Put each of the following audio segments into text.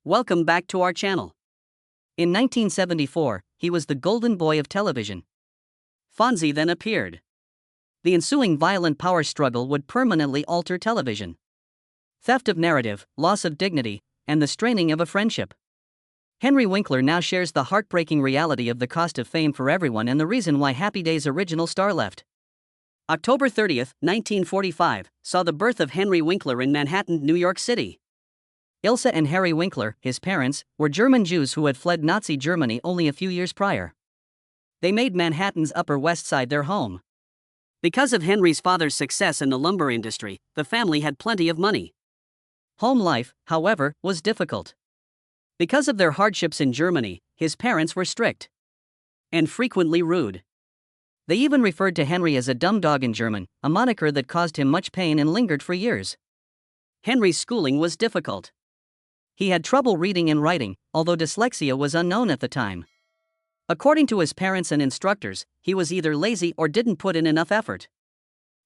Welcome back to our channel. In 1974, he was the golden boy of television. Fonzie then appeared. The ensuing violent power struggle would permanently alter television. Theft of narrative, loss of dignity, and the straining of a friendship. Henry Winkler now shares the heartbreaking reality of the cost of fame for everyone and the reason why Happy Days' original star left. October 30, 1945, saw the birth of Henry Winkler in Manhattan, New York City. Ilse and Harry Winkler, his parents, were German Jews who had fled Nazi Germany only a few years prior. They made Manhattan's Upper West Side their home. Because of Henry's father's success in the lumber industry, the family had plenty of money. Home life, however, was difficult. Because of their hardships in Germany, his parents were strict and frequently rude. They even referred to Henry as a dumb dog in German, a moniker that caused him much pain and lingered for years. Henry's schooling was difficult. He had trouble reading and writing, although dyslexia was unknown at the time. According to his parents and instructors, he was either lazy or didn't put in enough effort.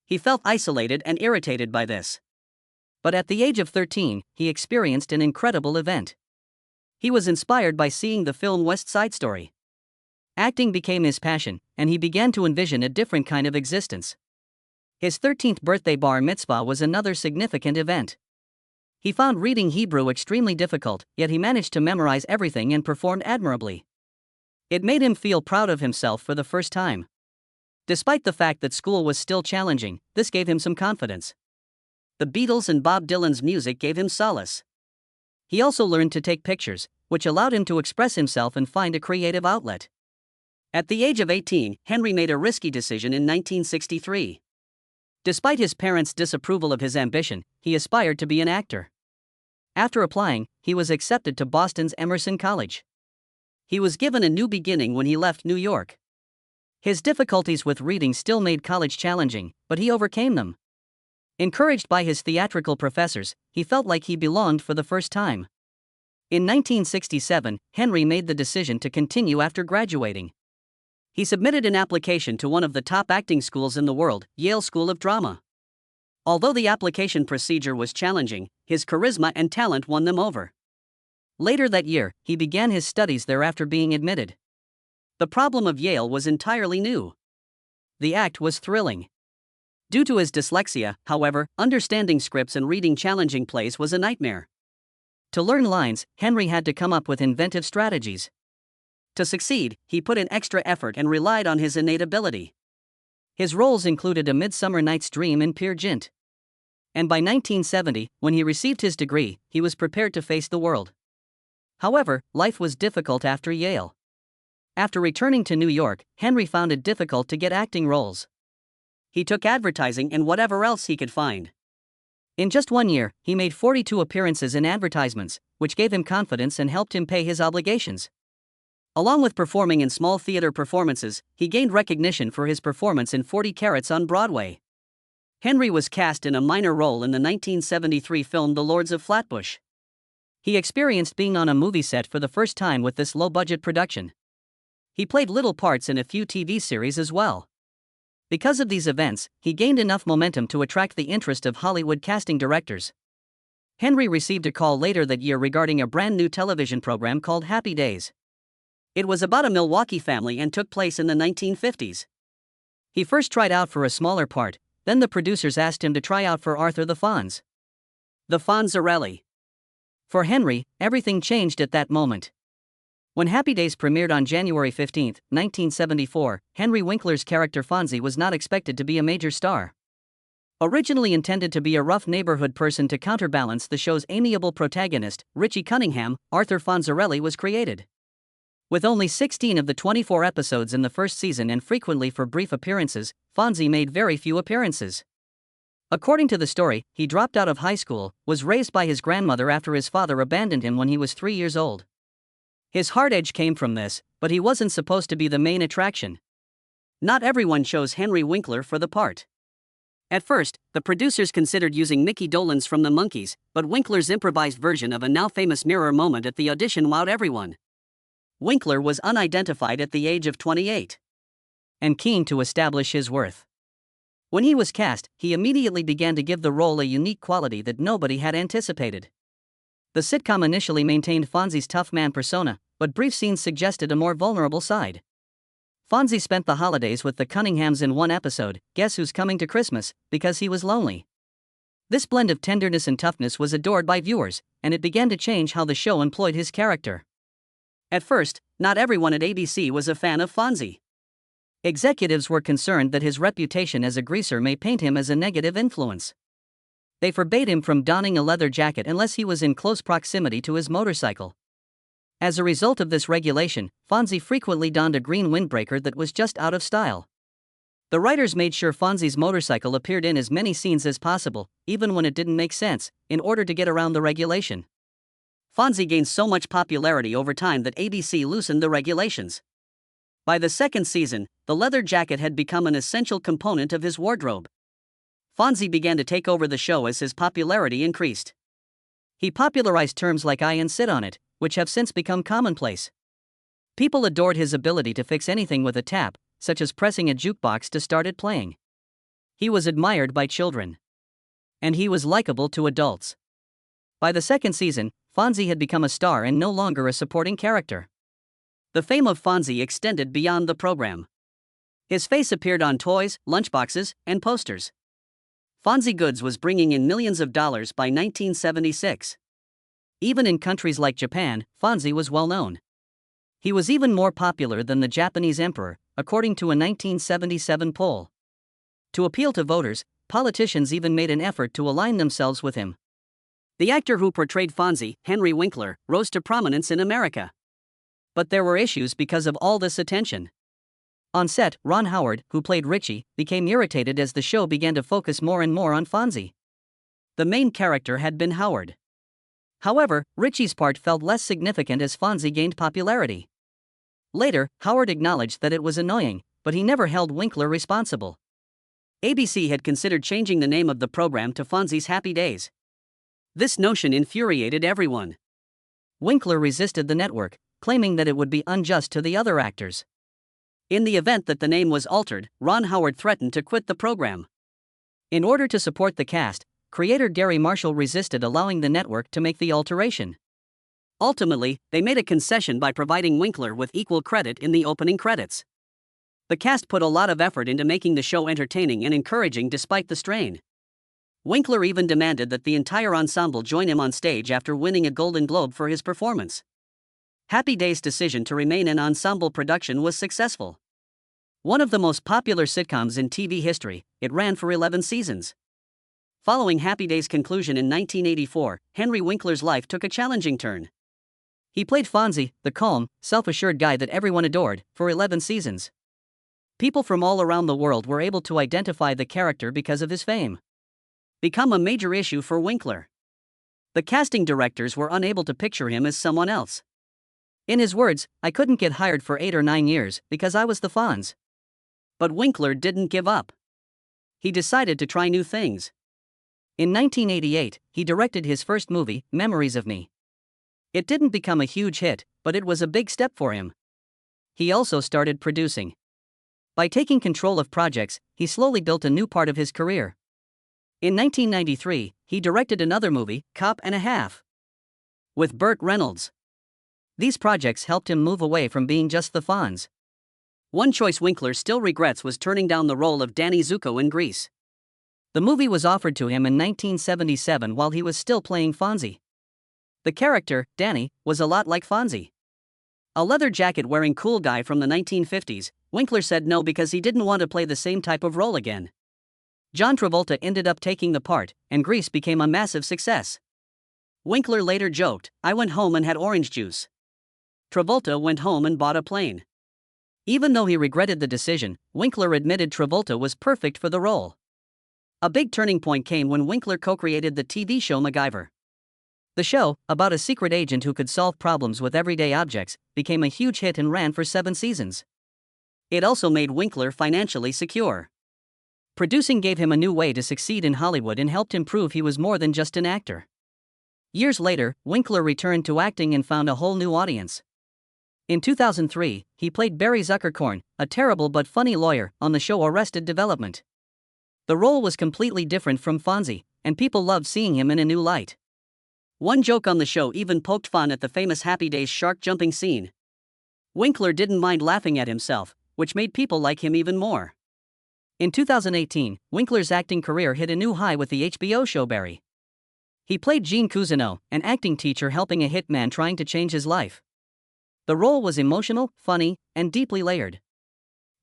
He felt isolated and irritated by this. But at the age of 13, he experienced an incredible event. He was inspired by seeing the film West Side Story. Acting became his passion, and he began to envision a different kind of existence. His 13th birthday bar mitzvah was another significant event. He found reading Hebrew extremely difficult, yet he managed to memorize everything and performed admirably. It made him feel proud of himself for the first time. Despite the fact that school was still challenging, this gave him some confidence. The Beatles and Bob Dylan's music gave him solace. He also learned to take pictures, which allowed him to express himself and find a creative outlet. At the age of 18, Henry made a risky decision in 1963. Despite his parents' disapproval of his ambition, he aspired to be an actor. After applying, he was accepted to Boston's Emerson College. He was given a new beginning when he left New York. His difficulties with reading still made college challenging, but he overcame them. Encouraged by his theatrical professors, he felt like he belonged for the first time. In 1967, Henry made the decision to continue after graduating. He submitted an application to one of the top acting schools in the world, Yale School of Drama. Although the application procedure was challenging, his charisma and talent won them over. Later that year, he began his studies there after being admitted. The problem of Yale was entirely new. The act was thrilling. Due to his dyslexia, however, understanding scripts and reading challenging plays was a nightmare. To learn lines, Henry had to come up with inventive strategies. To succeed, he put in extra effort and relied on his innate ability. His roles included A Midsummer Night's Dream and Peer Gynt. And by 1970, when he received his degree, he was prepared to face the world. However, life was difficult after Yale. After returning to New York, Henry found it difficult to get acting roles. He took advertising and whatever else he could find. In just 1 year, he made 42 appearances in advertisements, which gave him confidence and helped him pay his obligations. Along with performing in small theater performances, he gained recognition for his performance in 40 Carats on Broadway. Henry was cast in a minor role in the 1973 film The Lords of Flatbush. He experienced being on a movie set for the first time with this low-budget production. He played little parts in a few TV series as well. Because of these events, he gained enough momentum to attract the interest of Hollywood casting directors. Henry received a call later that year regarding a brand new television program called Happy Days. It was about a Milwaukee family and took place in the 1950s. He first tried out for a smaller part, then the producers asked him to try out for Arthur the Fonz. The Fonzarelli. For Henry, everything changed at that moment. When Happy Days premiered on January 15, 1974, Henry Winkler's character Fonzie was not expected to be a major star. Originally intended to be a rough neighborhood person to counterbalance the show's amiable protagonist, Richie Cunningham, Arthur Fonzarelli was created. With only 16 of the 24 episodes in the first season and frequently for brief appearances, Fonzie made very few appearances. According to the story, he dropped out of high school, was raised by his grandmother after his father abandoned him when he was 3 years old. His hard edge came from this, but he wasn't supposed to be the main attraction. Not everyone chose Henry Winkler for the part. At first, the producers considered using Mickey Dolenz from the Monkees, but Winkler's improvised version of a now-famous mirror moment at the audition wowed everyone. Winkler was unidentified at the age of 28. And keen to establish his worth. When he was cast, he immediately began to give the role a unique quality that nobody had anticipated. The sitcom initially maintained Fonzie's tough man persona, but brief scenes suggested a more vulnerable side. Fonzie spent the holidays with the Cunninghams in one episode, Guess Who's Coming to Christmas, because he was lonely. This blend of tenderness and toughness was adored by viewers, and it began to change how the show employed his character. At first, not everyone at ABC was a fan of Fonzie. Executives were concerned that his reputation as a greaser may paint him as a negative influence. They forbade him from donning a leather jacket unless he was in close proximity to his motorcycle. As a result of this regulation, Fonzie frequently donned a green windbreaker that was just out of style. The writers made sure Fonzie's motorcycle appeared in as many scenes as possible, even when it didn't make sense, in order to get around the regulation. Fonzie gained so much popularity over time that ABC loosened the regulations. By the second season, the leather jacket had become an essential component of his wardrobe. Fonzie began to take over the show as his popularity increased. He popularized terms like "I" and "sit on it," which have since become commonplace. People adored his ability to fix anything with a tap, such as pressing a jukebox to start it playing. He was admired by children. And he was likable to adults. By the second season, Fonzie had become a star and no longer a supporting character. The fame of Fonzie extended beyond the program. His face appeared on toys, lunchboxes, and posters. Fonzie Goods was bringing in millions of dollars by 1976. Even in countries like Japan, Fonzie was well known. He was even more popular than the Japanese emperor, according to a 1977 poll. To appeal to voters, politicians even made an effort to align themselves with him. The actor who portrayed Fonzie, Henry Winkler, rose to prominence in America. But there were issues because of all this attention. On set, Ron Howard, who played Richie, became irritated as the show began to focus more and more on Fonzie. The main character had been Howard. However, Richie's part felt less significant as Fonzie gained popularity. Later, Howard acknowledged that it was annoying, but he never held Winkler responsible. ABC had considered changing the name of the program to Fonzie's Happy Days. This notion infuriated everyone. Winkler resisted the network, claiming that it would be unjust to the other actors. In the event that the name was altered, Ron Howard threatened to quit the program. In order to support the cast, creator Gary Marshall resisted allowing the network to make the alteration. Ultimately, they made a concession by providing Winkler with equal credit in the opening credits. The cast put a lot of effort into making the show entertaining and encouraging despite the strain. Winkler even demanded that the entire ensemble join him on stage after winning a Golden Globe for his performance. Happy Days' decision to remain an ensemble production was successful. One of the most popular sitcoms in TV history, it ran for 11 seasons. Following Happy Days' conclusion in 1984, Henry Winkler's life took a challenging turn. He played Fonzie, the calm, self-assured guy that everyone adored, for 11 seasons. People from all around the world were able to identify the character because of his fame. Become a major issue for Winkler. The casting directors were unable to picture him as someone else. In his words, "I couldn't get hired for 8 or 9 years because I was the Fonz." But Winkler didn't give up. He decided to try new things. In 1988, he directed his first movie, Memories of Me. It didn't become a huge hit, but it was a big step for him. He also started producing. By taking control of projects, he slowly built a new part of his career. In 1993, he directed another movie, Cop and a Half, with Burt Reynolds. These projects helped him move away from being just the Fonz. One choice Winkler still regrets was turning down the role of Danny Zuko in Grease. The movie was offered to him in 1977 while he was still playing Fonzie. The character, Danny, was a lot like Fonzie. A leather jacket-wearing cool guy from the 1950s, Winkler said no because he didn't want to play the same type of role again. John Travolta ended up taking the part, and Grease became a massive success. Winkler later joked, "I went home and had orange juice." Travolta went home and bought a plane. Even though he regretted the decision, Winkler admitted Travolta was perfect for the role. A big turning point came when Winkler co-created the TV show MacGyver. The show, about a secret agent who could solve problems with everyday objects, became a huge hit and ran for 7 seasons. It also made Winkler financially secure. Producing gave him a new way to succeed in Hollywood and helped him prove he was more than just an actor. Years later, Winkler returned to acting and found a whole new audience. In 2003, he played Barry Zuckerkorn, a terrible but funny lawyer, on the show Arrested Development. The role was completely different from Fonzie, and people loved seeing him in a new light. One joke on the show even poked fun at the famous Happy Days shark jumping scene. Winkler didn't mind laughing at himself, which made people like him even more. In 2018, Winkler's acting career hit a new high with the HBO show Barry. He played Gene Cousineau, an acting teacher helping a hitman trying to change his life. The role was emotional, funny, and deeply layered.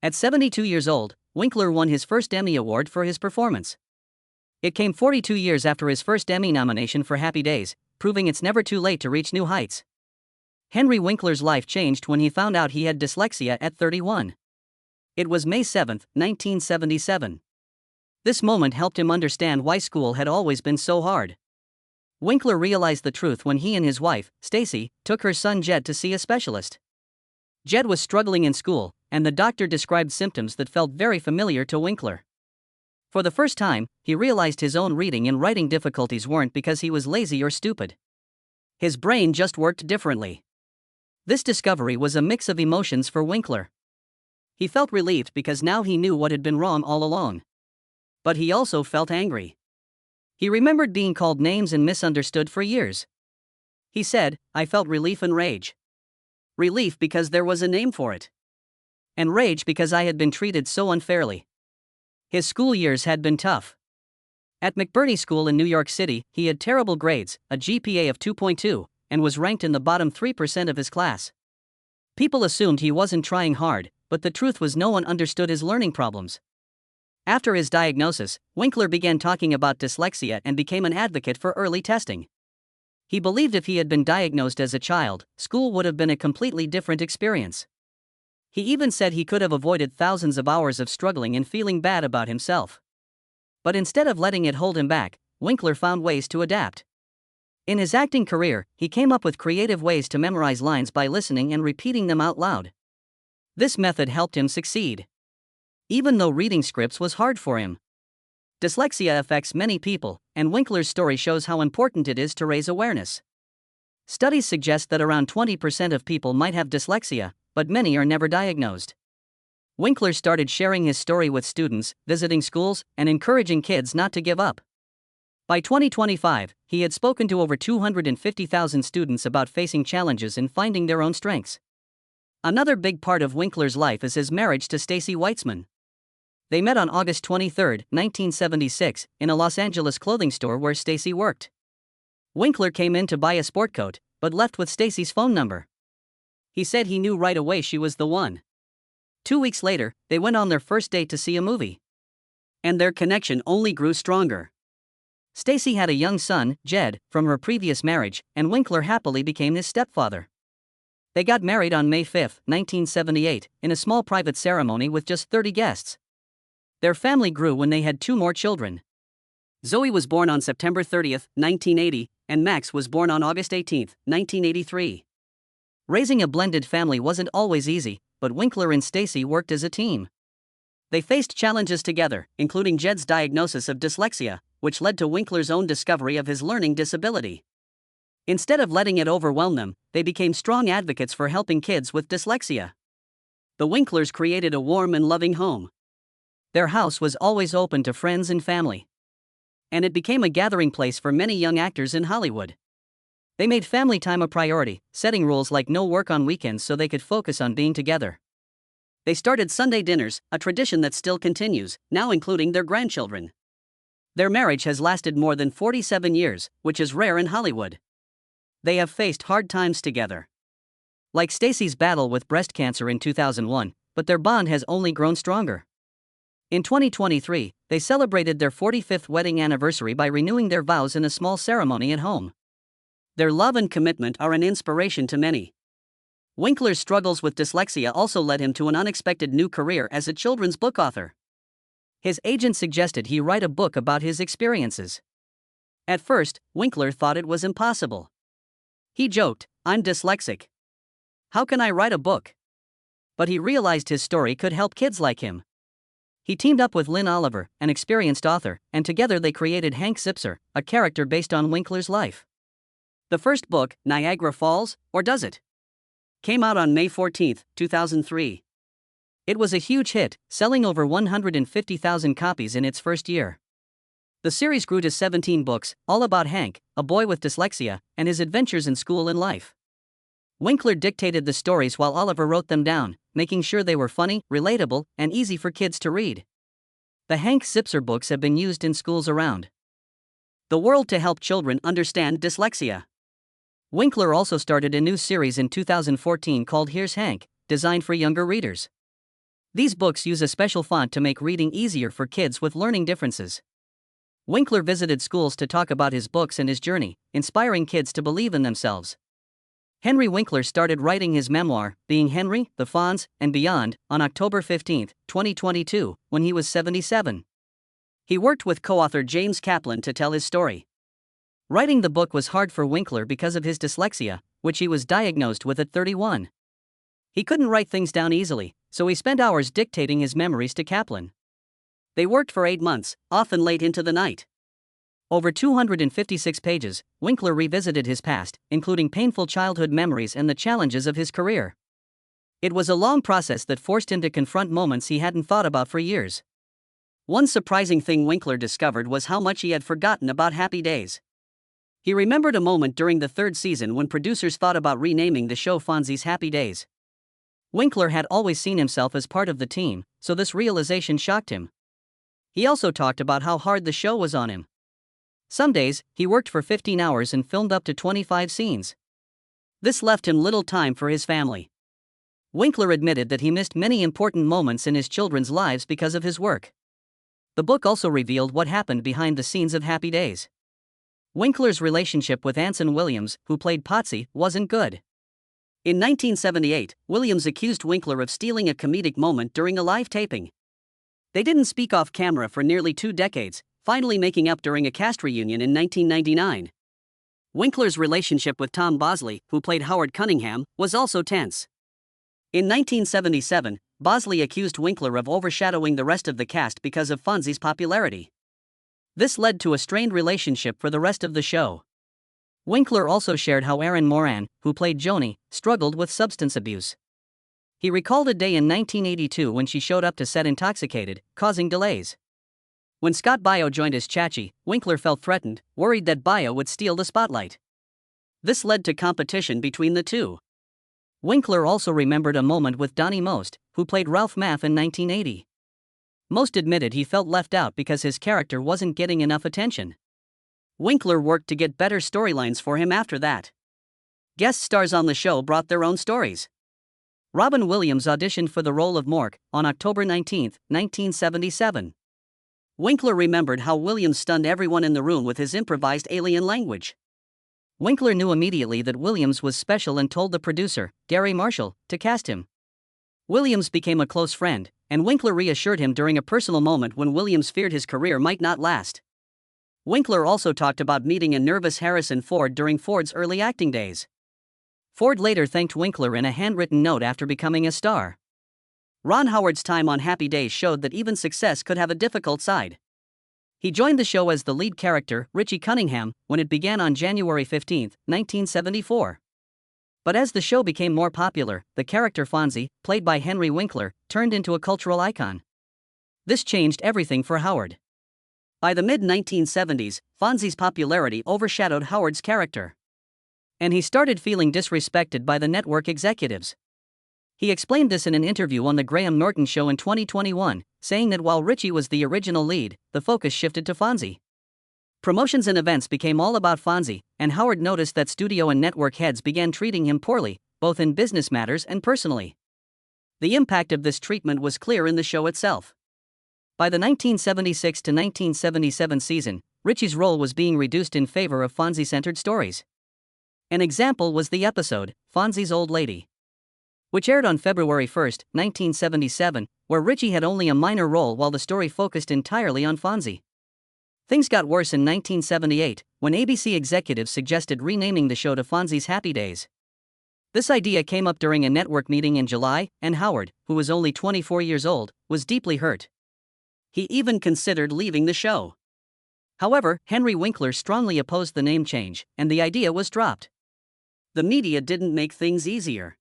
At 72 years old, Winkler won his first Emmy Award for his performance. It came 42 years after his first Emmy nomination for Happy Days, proving it's never too late to reach new heights. Henry Winkler's life changed when he found out he had dyslexia at 31. It was May 7, 1977. This moment helped him understand why school had always been so hard. Winkler realized the truth when he and his wife, Stacy, took her son Jed to see a specialist. Jed was struggling in school, and the doctor described symptoms that felt very familiar to Winkler. For the first time, he realized his own reading and writing difficulties weren't because he was lazy or stupid. His brain just worked differently. This discovery was a mix of emotions for Winkler. He felt relieved because now he knew what had been wrong all along. But he also felt angry. He remembered being called names and misunderstood for years. He said, "I felt relief and rage. Relief because there was a name for it. And rage because I had been treated so unfairly." His school years had been tough. At McBurney School in New York City, he had terrible grades, a GPA of 2.2, and was ranked in the bottom 3% of his class. People assumed he wasn't trying hard, but the truth was no one understood his learning problems. After his diagnosis, Winkler began talking about dyslexia and became an advocate for early testing. He believed if he had been diagnosed as a child, school would have been a completely different experience. He even said he could have avoided thousands of hours of struggling and feeling bad about himself. But instead of letting it hold him back, Winkler found ways to adapt. In his acting career, he came up with creative ways to memorize lines by listening and repeating them out loud. This method helped him succeed, even though reading scripts was hard for him. Dyslexia affects many people, and Winkler's story shows how important it is to raise awareness. Studies suggest that around 20% of people might have dyslexia, but many are never diagnosed. Winkler started sharing his story with students, visiting schools, and encouraging kids not to give up. By 2025, he had spoken to over 250,000 students about facing challenges and finding their own strengths. Another big part of Winkler's life is his marriage to Stacy Weitzman. They met on August 23, 1976, in a Los Angeles clothing store where Stacy worked. Winkler came in to buy a sport coat, but left with Stacy's phone number. He said he knew right away she was the one. 2 weeks later, they went on their first date to see a movie. And their connection only grew stronger. Stacy had a young son, Jed, from her previous marriage, and Winkler happily became his stepfather. They got married on May 5, 1978, in a small private ceremony with just 30 guests. Their family grew when they had 2 more children. Zoe was born on September 30, 1980, and Max was born on August 18, 1983. Raising a blended family wasn't always easy, but Winkler and Stacy worked as a team. They faced challenges together, including Jed's diagnosis of dyslexia, which led to Winkler's own discovery of his learning disability. Instead of letting it overwhelm them, they became strong advocates for helping kids with dyslexia. The Winklers created a warm and loving home. Their house was always open to friends and family. And it became a gathering place for many young actors in Hollywood. They made family time a priority, setting rules like no work on weekends so they could focus on being together. They started Sunday dinners, a tradition that still continues, now including their grandchildren. Their marriage has lasted more than 47 years, which is rare in Hollywood. They have faced hard times together. Like Stacy's battle with breast cancer in 2001, but their bond has only grown stronger. In 2023, they celebrated their 45th wedding anniversary by renewing their vows in a small ceremony at home. Their love and commitment are an inspiration to many. Winkler's struggles with dyslexia also led him to an unexpected new career as a children's book author. His agent suggested he write a book about his experiences. At first, Winkler thought it was impossible. He joked, "I'm dyslexic. How can I write a book?" But he realized his story could help kids like him. He teamed up with Lynn Oliver, an experienced author, and together they created Hank Zipser, a character based on Winkler's life. The first book, Niagara Falls, or Does It?, came out on May 14, 2003. It was a huge hit, selling over 150,000 copies in its first year. The series grew to 17 books, all about Hank, a boy with dyslexia, and his adventures in school and life. Winkler dictated the stories while Oliver wrote them down, making sure they were funny, relatable, and easy for kids to read. The Hank Zipser books have been used in schools around the world to help children understand dyslexia. Winkler also started a new series in 2014 called Here's Hank, designed for younger readers. These books use a special font to make reading easier for kids with learning differences. Winkler visited schools to talk about his books and his journey, inspiring kids to believe in themselves. Henry Winkler started writing his memoir, Being Henry, The Fonz, and Beyond, on October 15, 2022, when he was 77. He worked with co-author James Kaplan to tell his story. Writing the book was hard for Winkler because of his dyslexia, which he was diagnosed with at 31. He couldn't write things down easily, so he spent hours dictating his memories to Kaplan. They worked for 8 months, often late into the night. Over 256 pages, Winkler revisited his past, including painful childhood memories and the challenges of his career. It was a long process that forced him to confront moments he hadn't thought about for years. One surprising thing Winkler discovered was how much he had forgotten about Happy Days. He remembered a moment during the 3rd season when producers thought about renaming the show Fonzie's Happy Days. Winkler had always seen himself as part of the team, so this realization shocked him. He also talked about how hard the show was on him. Some days, he worked for 15 hours and filmed up to 25 scenes. This left him little time for his family. Winkler admitted that he missed many important moments in his children's lives because of his work. The book also revealed what happened behind the scenes of Happy Days. Winkler's relationship with Anson Williams, who played Potsy, wasn't good. In 1978, Williams accused Winkler of stealing a comedic moment during a live taping. They didn't speak off camera for nearly 2 decades, finally making up during a cast reunion in 1999. Winkler's relationship with Tom Bosley, who played Howard Cunningham, was also tense. In 1977, Bosley accused Winkler of overshadowing the rest of the cast because of Fonzie's popularity. This led to a strained relationship for the rest of the show. Winkler also shared how Erin Moran, who played Joni, struggled with substance abuse. He recalled a day in 1982 when she showed up to set intoxicated, causing delays. When Scott Baio joined as Chachi, Winkler felt threatened, worried that Baio would steal the spotlight. This led to competition between the two. Winkler also remembered a moment with Donnie Most, who played Ralph Maff in 1980. Most admitted he felt left out because his character wasn't getting enough attention. Winkler worked to get better storylines for him after that. Guest stars on the show brought their own stories. Robin Williams auditioned for the role of Mork on October 19, 1977. Winkler remembered how Williams stunned everyone in the room with his improvised alien language. Winkler knew immediately that Williams was special and told the producer, Gary Marshall, to cast him. Williams became a close friend, and Winkler reassured him during a personal moment when Williams feared his career might not last. Winkler also talked about meeting a nervous Harrison Ford during Ford's early acting days. Ford later thanked Winkler in a handwritten note after becoming a star. Ron Howard's time on Happy Days showed that even success could have a difficult side. He joined the show as the lead character, Richie Cunningham, when it began on January 15, 1974. But as the show became more popular, the character Fonzie, played by Henry Winkler, turned into a cultural icon. This changed everything for Howard. By the mid-1970s, Fonzie's popularity overshadowed Howard's character. And he started feeling disrespected by the network executives. He explained this in an interview on The Graham Norton Show in 2021, saying that while Richie was the original lead, the focus shifted to Fonzie. Promotions and events became all about Fonzie, and Howard noticed that studio and network heads began treating him poorly, both in business matters and personally. The impact of this treatment was clear in the show itself. By the 1976 to 1977 season, Richie's role was being reduced in favor of Fonzie-centered stories. An example was the episode, Fonzie's Old Lady, which aired on February 1, 1977, where Richie had only a minor role while the story focused entirely on Fonzie. Things got worse in 1978, when ABC executives suggested renaming the show to Fonzie's Happy Days. This idea came up during a network meeting in July, and Howard, who was only 24 years old, was deeply hurt. He even considered leaving the show. However, Henry Winkler strongly opposed the name change, and the idea was dropped. The media didn't make things easier.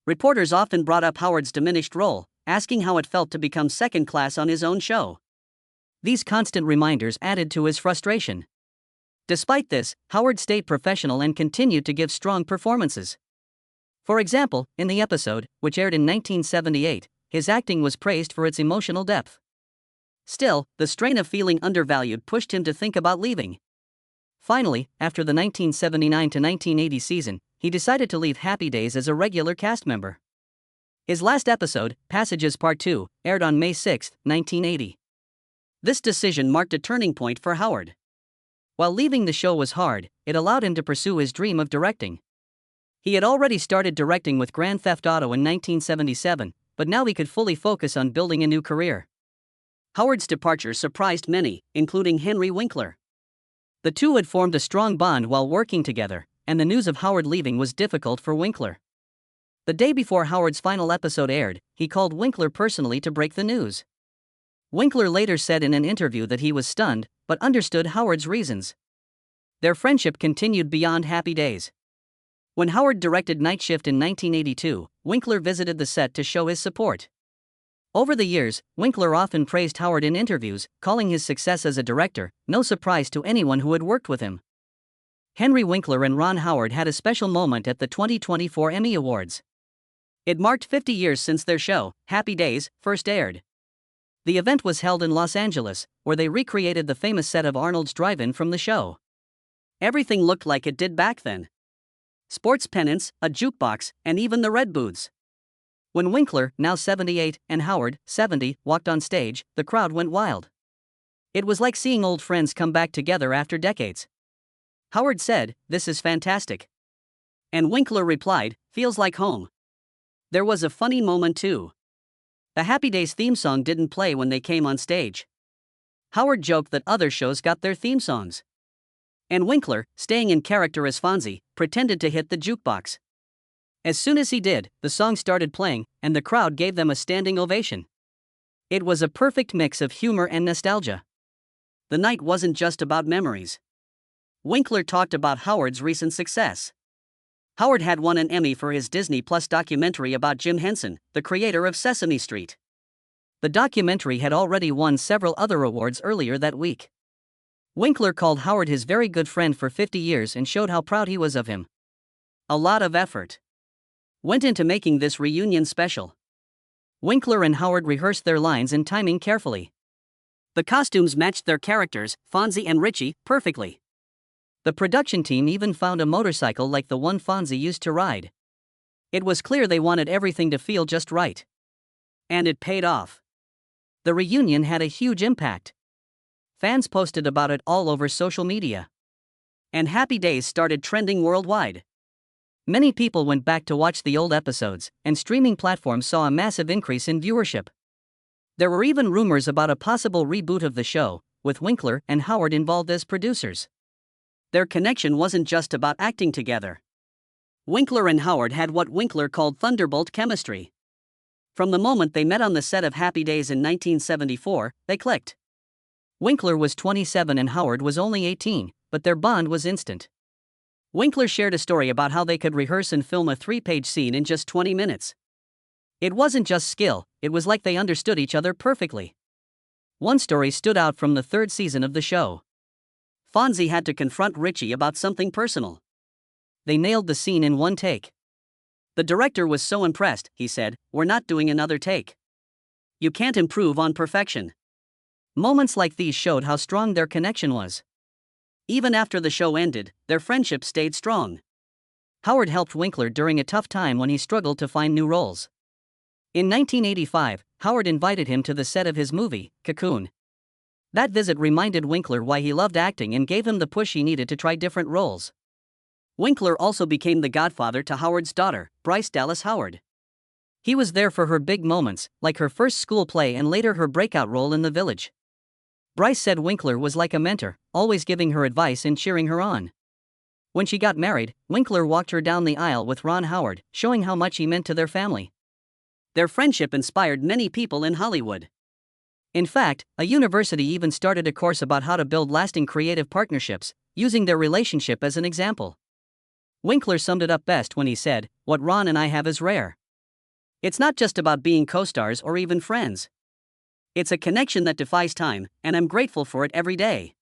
Reporters often brought up Howard's diminished role, asking how it felt to become second class on his own show. These constant reminders added to his frustration. Despite this, Howard stayed professional and continued to give strong performances. For example, in the episode, which aired in 1978, his acting was praised for its emotional depth. Still, the strain of feeling undervalued pushed him to think about leaving. Finally, after the 1979 to 1980 season, he decided to leave Happy Days as a regular cast member. His last episode, Passages Part 2, aired on May 6, 1980. This decision marked a turning point for Howard. While leaving the show was hard, it allowed him to pursue his dream of directing. He had already started directing with Grand Theft Auto in 1977, but now he could fully focus on building a new career. Howard's departure surprised many, including Henry Winkler. The two had formed a strong bond while working together, and the news of Howard leaving was difficult for Winkler. The day before Howard's final episode aired, he called Winkler personally to break the news. Winkler later said in an interview that he was stunned, but understood Howard's reasons. Their friendship continued beyond Happy Days. When Howard directed Night Shift in 1982, Winkler visited the set to show his support. Over the years, Winkler often praised Howard in interviews, calling his success as a director no surprise to anyone who had worked with him. Henry Winkler and Ron Howard had a special moment at the 2024 Emmy Awards. It marked 50 years since their show, Happy Days, first aired. The event was held in Los Angeles, where they recreated the famous set of Arnold's Drive-In from the show. Everything looked like it did back then. Sports pennants, a jukebox, and even the red booths. When Winkler, now 78, and Howard, 70, walked on stage, the crowd went wild. It was like seeing old friends come back together after decades. Howard said, "This is fantastic." And Winkler replied, "Feels like home." There was a funny moment too. The Happy Days theme song didn't play when they came on stage. Howard joked that other shows got their theme songs. And Winkler, staying in character as Fonzie, pretended to hit the jukebox. As soon as he did, the song started playing, and the crowd gave them a standing ovation. It was a perfect mix of humor and nostalgia. The night wasn't just about memories. Winkler talked about Howard's recent success. Howard had won an Emmy for his Disney Plus documentary about Jim Henson, the creator of Sesame Street. The documentary had already won several other awards earlier that week. Winkler called Howard his very good friend for 50 years and showed how proud he was of him. A lot of effort went into making this reunion special. Winkler and Howard rehearsed their lines and timing carefully. The costumes matched their characters, Fonzie and Richie, perfectly. The production team even found a motorcycle like the one Fonzie used to ride. It was clear they wanted everything to feel just right. And it paid off. The reunion had a huge impact. Fans posted about it all over social media. And Happy Days started trending worldwide. Many people went back to watch the old episodes, and streaming platforms saw a massive increase in viewership. There were even rumors about a possible reboot of the show, with Winkler and Howard involved as producers. Their connection wasn't just about acting together. Winkler and Howard had what Winkler called Thunderbolt chemistry. From the moment they met on the set of Happy Days in 1974, they clicked. Winkler was 27 and Howard was only 18, but their bond was instant. Winkler shared a story about how they could rehearse and film a 3-page scene in just 20 minutes. It wasn't just skill, it was like they understood each other perfectly. One story stood out from the 3rd season of the show. Fonzie had to confront Richie about something personal. They nailed the scene in one take. The director was so impressed, he said, "We're not doing another take. You can't improve on perfection." Moments like these showed how strong their connection was. Even after the show ended, their friendship stayed strong. Howard helped Winkler during a tough time when he struggled to find new roles. In 1985, Howard invited him to the set of his movie, Cocoon. That visit reminded Winkler why he loved acting and gave him the push he needed to try different roles. Winkler also became the godfather to Howard's daughter, Bryce Dallas Howard. He was there for her big moments, like her first school play and later her breakout role in The Village. Bryce said Winkler was like a mentor, always giving her advice and cheering her on. When she got married, Winkler walked her down the aisle with Ron Howard, showing how much he meant to their family. Their friendship inspired many people in Hollywood. In fact, a university even started a course about how to build lasting creative partnerships, using their relationship as an example. Winkler summed it up best when he said, "What Ron and I have is rare. It's not just about being co-stars or even friends. It's a connection that defies time, and I'm grateful for it every day.